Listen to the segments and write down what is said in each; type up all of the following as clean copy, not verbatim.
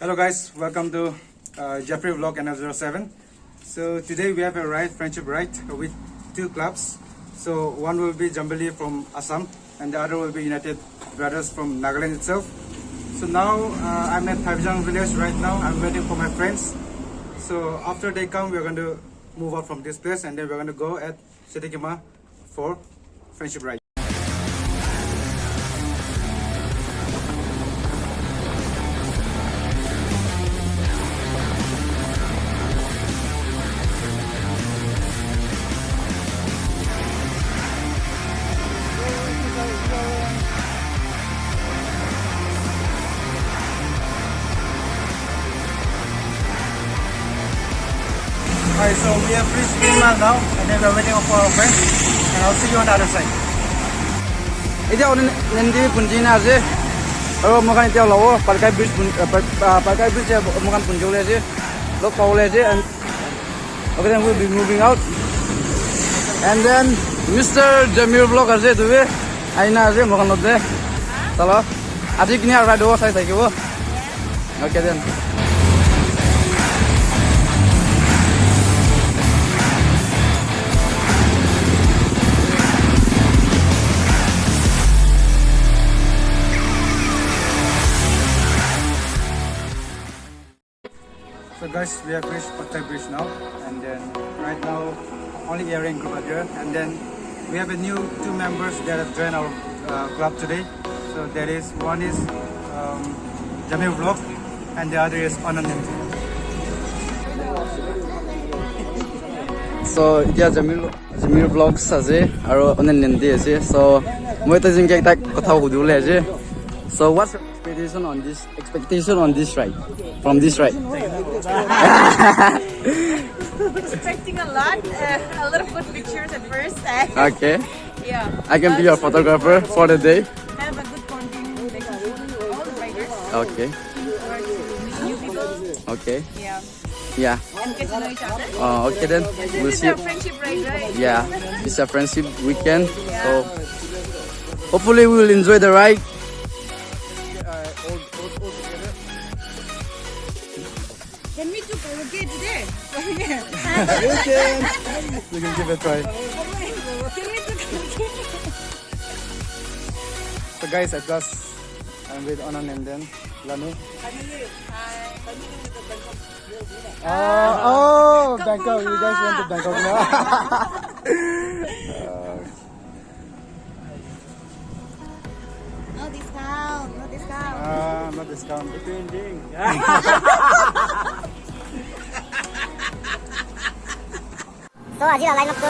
Hello guys, welcome to Jeffrey Vlog NF07. So today we have a ride, friendship ride with two clubs. So one will be Jambili from Assam and the other will be United Riders from Nagaland itself. So now I'm at Karbi-Anglong village right now. I'm waiting for my friends. So after they come, we're going to move out from this place and then we're going to go at SEITHEKEMA for friendship ride. Alright, so we have reached Greenland now, and then we're waiting for our friends, and I'll see you on the other side. Ito ako nandi punjina aje, aro makan ito lawo, Parkai bridge makan punjau le aje, lok pau le aje, and okay then we'll be moving out. And then Mr. Jamil vlog aje tu be, aina aje makan lot de, talo, aje kini ride do saya tak kau. Okay then. So guys, we have reached Parkai bridge now, and then right now only ERN group are there, and then we have a new two members that have joined our club today. So that is one is Jamil vlog, and the other is Anand. So yeah, Jamil vlogs aje, aro onen nandi aje. So moi ta jing tak kotha hudu le aje. So what's your expectation on this ride? From this ride? Expecting a lot of good pictures at first. Okay. Yeah. I can be your photographer for the day. Have a good bonding with all the riders. Okay. New people. Okay. Yeah. Yeah. And get to know each other. Okay then. We'll This is see. our friendship ride, right? Yeah. It's a friendship weekend. Yeah. So hopefully we will enjoy the ride. Can we do karaoke today? You can give it a try. Can we do karaoke? So guys, at last I'm with Anand and then Lanu. Oh, Bangkok! You guys went to Bangkok now. No discount. No discount. Not discount. So aji là line up cơ.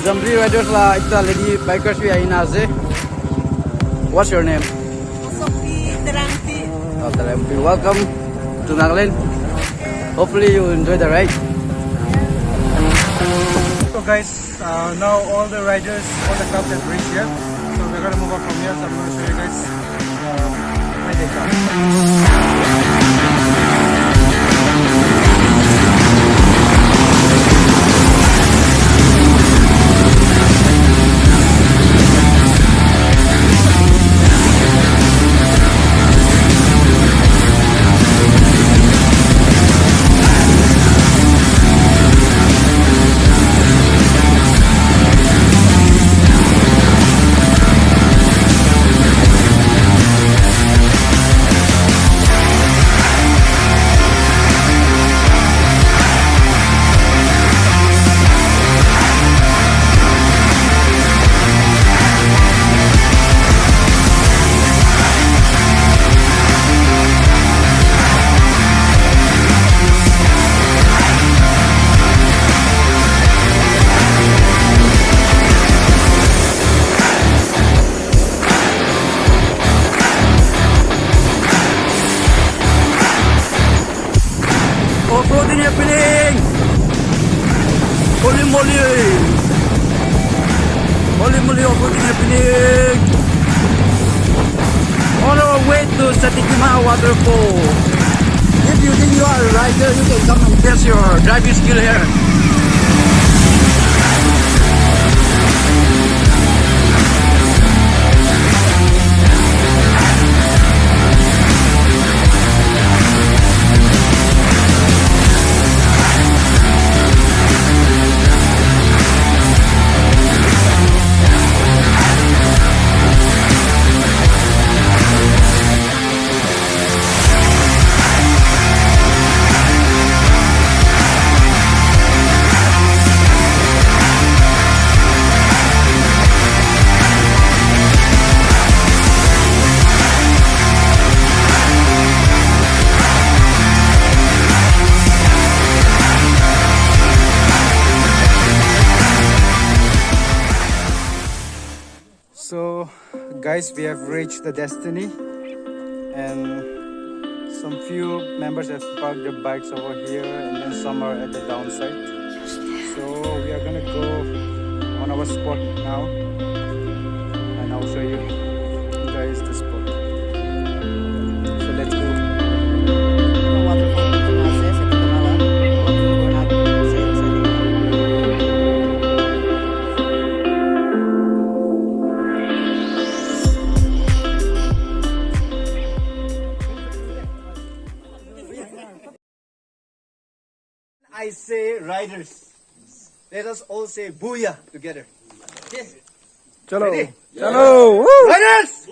Jambili Riders la ekta lady bikers bhi aina ase. What's your name? Sophie Terangti. Oh, Talampi. Welcome to Nagaland. Hopefully you enjoy the ride. So guys, now all the riders, all the clubs have reached here. So we're gonna move on from here. So I'm gonna show you guys where they come. off-roading happening. Holy moly. Holy moly, off-roading happening. On our way to SEITHEKEMA Waterfall. If you think you are a rider, you can come and test your driving skill here. So guys, we have reached the destiny, and some few members have parked their bikes over here, and then some are at the downside. So we are gonna go on our spot now, and I'll show you guys the spot. So let's go. I say riders. Let us all say booyah together. Okay. Chalo. Ready? Chalo. Woo. Riders!